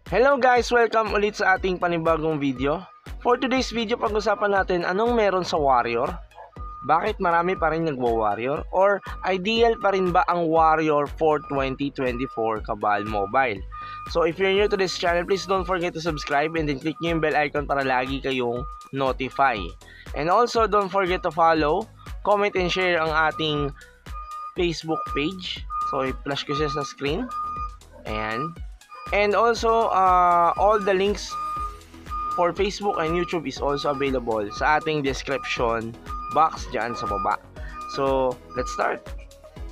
Hello guys! Welcome ulit sa ating panibagong video. For today's video, pag-usapan natin anong meron sa Warrior. Bakit marami pa rin nagwa-Warrior? Or ideal pa rin ba ang Warrior for 2024 Kabal Mobile? So if you're new to this channel, please don't forget to subscribe and then click nyo yung bell icon para lagi kayong notify. And also don't forget to follow, comment and share ang ating Facebook page. So i-flash ko siya sa screen. Ayan. And also, all the links for Facebook and YouTube is also available sa ating description box dyan sa baba. So, let's start.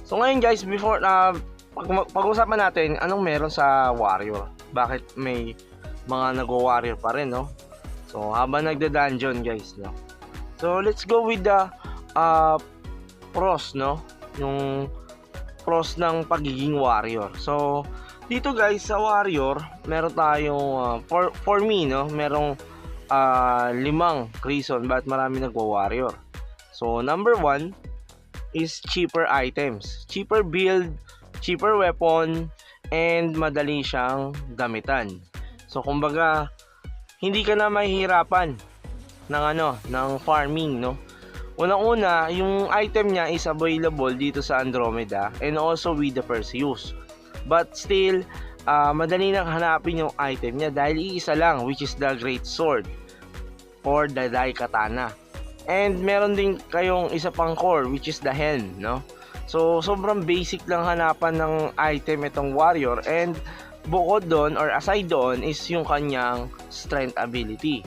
So, ngayon guys, before pag-usapan natin anong meron sa Warrior. Bakit may mga nagwa-Warrior pa rin, no? So, habang nagda-dungeon guys, no? So, let's go with the pros, no? Yung pros ng pagiging Warrior. So, dito guys sa Warrior, meron tayong for me, no, merong 5 reason bakit marami nagwa-Warrior. So number 1 is cheaper items, cheaper build, cheaper weapon, and madali siyang gamitan. So kumbaga hindi ka na mahihirapan ng farming, no. Unang-una, yung item niya is available dito sa Andromeda and also with the Perseus. But still, madali nang hanapin yung item niya dahil iisa lang, which is the Great Sword or the Dai Katana. And meron din kayong isa pang core, which is the Helm, no? So, sobrang basic lang hanapan ng item itong Warrior. And bukod doon or aside doon is yung kanyang strength ability.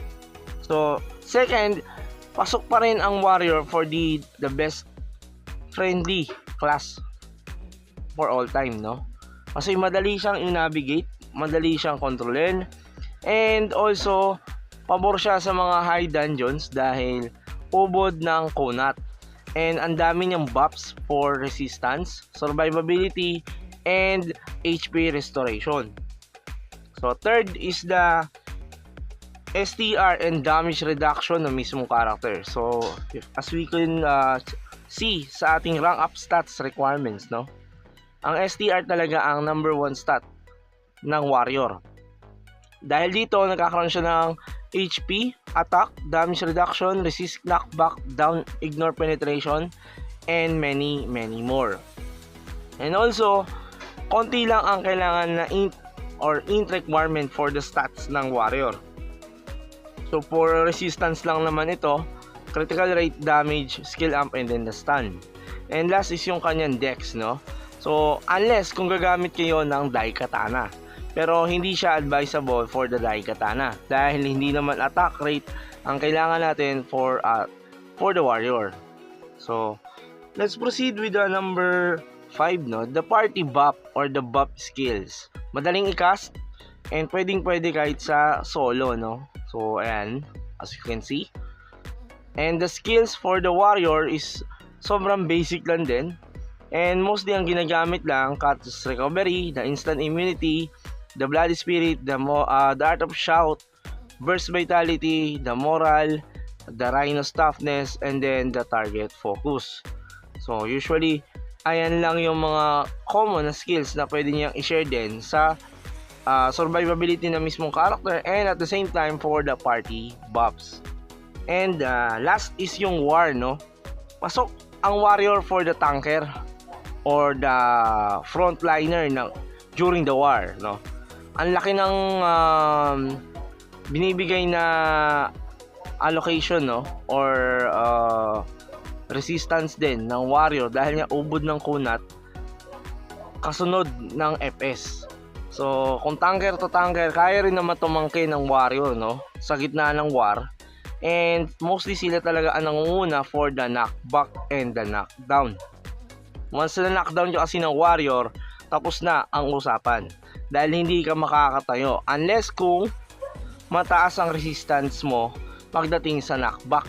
So, second, pasok pa rin ang Warrior for the best friendly class for all time, no? Kasi madali siyang i-navigate, madali siyang kontrolin, and also pabor siya sa mga high dungeons dahil ubod ng kunat. And ang dami niyang buffs for resistance, survivability, and HP restoration. So third is the STR and damage reduction ng mismong character. So as we can see sa ating rank up stats requirements, no? Ang STR talaga ang number 1 stat ng Warrior. Dahil dito, nagkakaroon siya ng HP, attack, damage reduction, resist knockback, down, ignore penetration, and many more. And also, konti lang ang kailangan na int requirement for the stats ng Warrior. So, for resistance lang naman ito, critical rate, damage, skill amp, and then the stun. And last is yung kanyang dex, no? So, unless kung gagamit kayo ng Dai Katana. Pero hindi siya advisable for the Dai Katana dahil hindi naman attack rate ang kailangan natin for the Warrior. So, let's proceed with the number 5, no? The party buff or the buff skills. Madaling i-cast and pwedeng-pwede kahit sa solo, no? So, ayan, as you can see. And the skills for the Warrior is sobrang basic lang din. And mostly ang ginagamit lang, Catus Recovery, the Instant Immunity, the Bloody Spirit, the Art of Shout, Burst Vitality, the Moral, the Rhino's Toughness, and then the Target Focus. So usually, ayan lang yung mga common na skills na pwede niyang i-share din sa survivability na mismong character and at the same time for the party buffs. And last is yung War, no? Pasok ang Warrior for the tanker or the frontliner during the war, no? Ang laki ng binibigay na allocation, no? Or resistance din ng Warrior dahil nga ubod ng kunat kasunod ng FS. So, kung tanker to tanker, kaya rin naman tumangkin ng Warrior, no? Sa gitna ng war. And mostly sila talaga ang nangunguna for the knockback and the knockdown. Once na knockdown nyo kasi ng Warrior, tapos na ang usapan. Dahil hindi ka makakatayo. Unless kung mataas ang resistance mo pagdating sa knockback.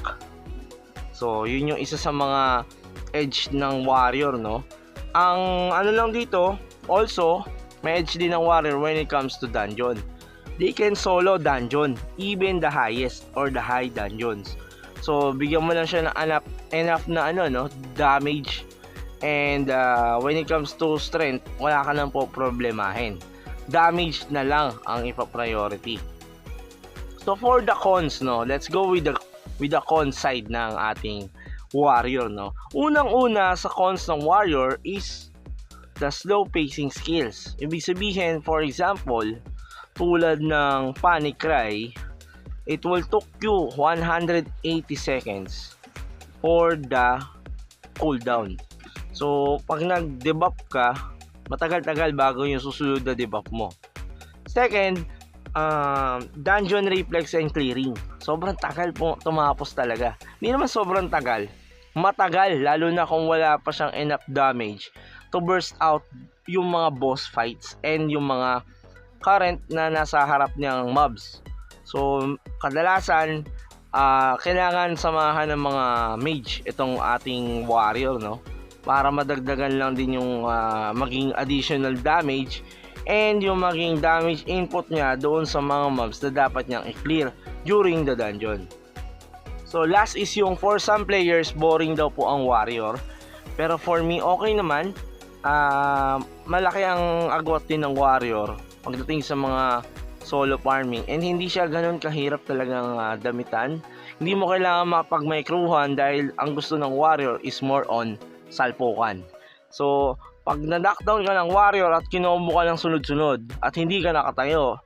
So, yun yung isa sa mga edge ng Warrior, no? Ang ano lang dito, also, may edge din ng Warrior when it comes to dungeon. They can solo dungeon, even the highest or the high dungeons. So, bigyan mo lang siya ng enough na damage. And when it comes to strength, wala ka nang po problemahin. damage na lang ang ipa-priority. So for the cons, no, let's go with the con side ng ating warrior, no. Unang-una sa cons ng warrior is the slow pacing skills. Ibig sabihin, for example, tulad ng panic cry, it will took you 180 seconds for the cooldown. So pag nag-debuff ka, matagal-tagal bago yung susunod na debuff mo. Second, dungeon reflex and clearing. Sobrang tagal po tumapos talaga. Hindi naman sobrang tagal. Matagal, lalo na kung wala pa siyang enough damage to burst out yung mga boss fights and yung mga current na nasa harap niyang mobs. So, kadalasan, kailangan samahan ng mga mage itong ating warrior, no? Para madagdagan lang din yung maging additional damage and yung maging damage input niya doon sa mga mobs na dapat niyang i-clear during the dungeon. So last is yung for some players boring daw po ang warrior, pero for me okay naman. Malaki ang agwat din ng warrior pagdating sa mga solo farming and hindi siya ganoon kahirap talagang damitan. Hindi mo kailangan mapag-microhan dahil ang gusto ng warrior is more on salpukan. So pag na-knockdown ka ng warrior at kinombo ka ng sunod-sunod at hindi ka nakatayo,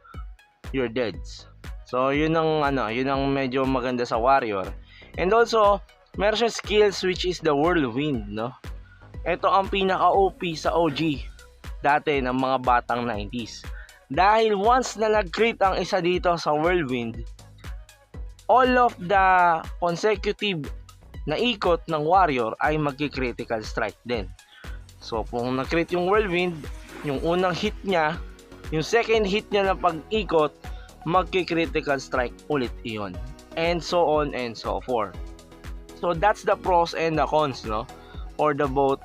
you're dead. So yun ang medyo maganda sa warrior. And also, meron siyang skills which is the whirlwind, no? Ito ang pinaka-OP sa OG dati ng mga batang 90s. Dahil once na nag-crit ang isa dito sa whirlwind, all of the consecutive na ikot ng warrior ay magki-critical strike din. So kung nag-crit yung whirlwind, yung unang hit niya, yung second hit niya na pag-ikot, magki-critical strike ulit iyon. And so on and so forth. So that's the pros and the cons, no? For the both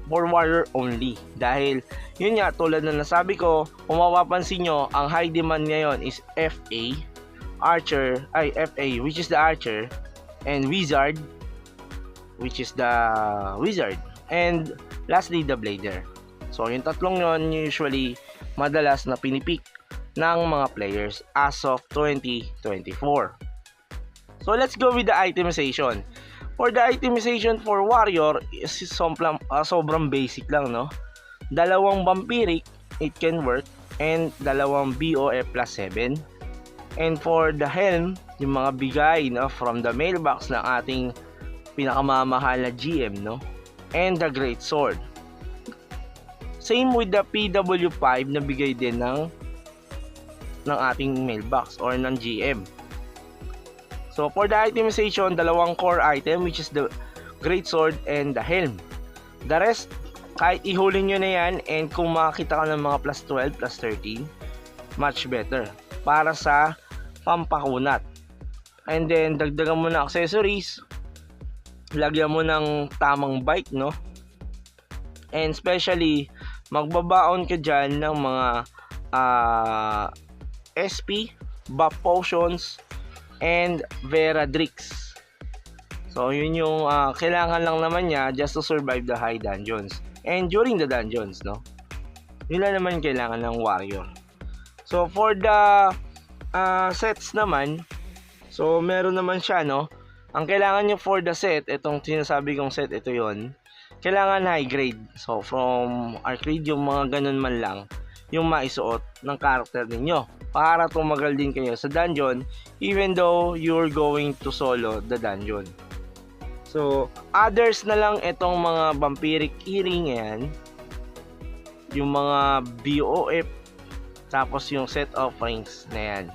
for warrior only. Dahil yun nga, tulad na nasabi ko, kung mapapansin nyo, ang high demand ngayon is FA, which is the archer, and wizard, which is the wizard, and lastly the blader. So yung tatlong yon usually madalas na pinipick ng mga players as of 2024. So let's go with the itemization. For the itemization for warrior is sobrang basic lang, no? Dalawang vampiric, it can work, and dalawang BOF plus 7. And for the helm, yung mga bigay, no, from the mailbox ng ating pinakamamahal na GM, no? And the great sword. Same with the PW5 na bigay din ng ating mailbox or ng GM. So for the itemization, dalawang core item which is the great sword and the helm. The rest, kahit ihulin nyo na yan, and kung makakita ka ng mga plus 12, plus 13, much better para sa pampakunat. And then dagdagan mo na accessories, lagyan mo ng tamang bike, no? And especially magbabaon ka dyan ng mga SP, buff potions, and Veradrix. So yun yung kailangan lang naman niya just to survive the high dungeons and during the dungeons, no? Yun lang naman kailangan ng warrior. So for the sets naman, so meron naman siya, no? Ang kailangan nyo for the set, itong sinasabi kong set, ito yon, kailangan high grade. So from arcade, yung mga ganun man lang yung maisuot ng character ninyo para tumagal din kayo sa dungeon even though you're going to solo the dungeon. So others na lang itong mga vampiric earring, yan, yung mga BOF, tapos yung set of rings na yan,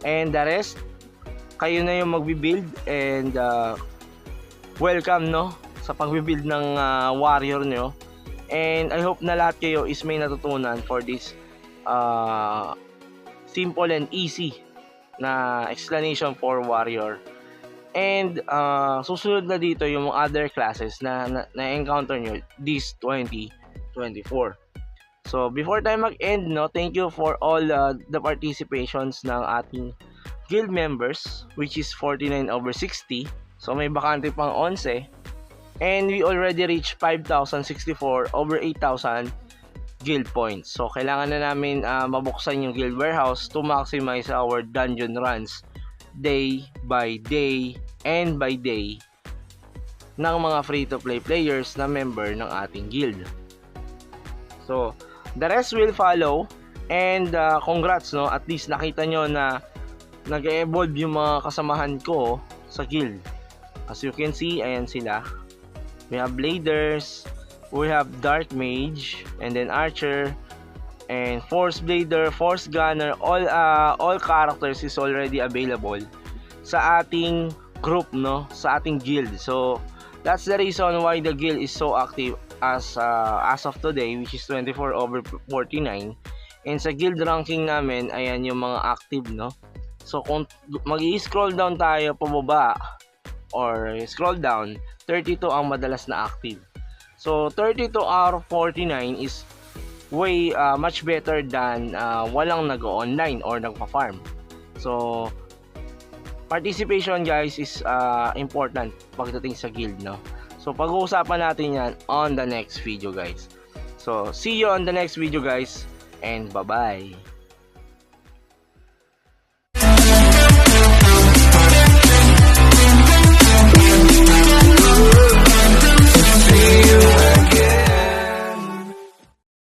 and the rest kayo na yung magbi-build. And welcome, no, sa pagbi-build ng warrior nyo. And I hope na lahat kayo is may natutunan for this simple and easy na explanation for warrior. And susunod na dito yung other classes na encounter nyo this 2024. So before tayo mag-end, no, thank you for all the participations ng ating guild members, which is 49/60. So may bakante pang 11. And we already reached 5,064 over 8,000 guild points. So kailangan na namin mabuksan yung guild warehouse to maximize our dungeon runs day by day and by day ng mga free-to-play players na member ng ating guild. So, the rest will follow, and congrats, no? At least nakita nyo na nag-evolve yung mga kasamahan ko sa guild. As you can see, ayan sila. We have Bladers, we have Dark Mage, and then Archer, and Force Blader, Force Gunner. All characters is already available sa ating group, no? Sa ating guild. So, that's the reason why the guild is so active as of today, which is 24/49. And sa guild ranking namin, ayan yung mga active, no? So kung mag-i-scroll down tayo pababa or scroll down, 32 ang madalas na active. So 32 out of 49 is way much better than walang nag-online or nagpa-farm. So participation, guys, is important pagdating sa guild, no? So pag-uusapan natin yan on the next video, guys. So see you on the next video, guys, and bye-bye.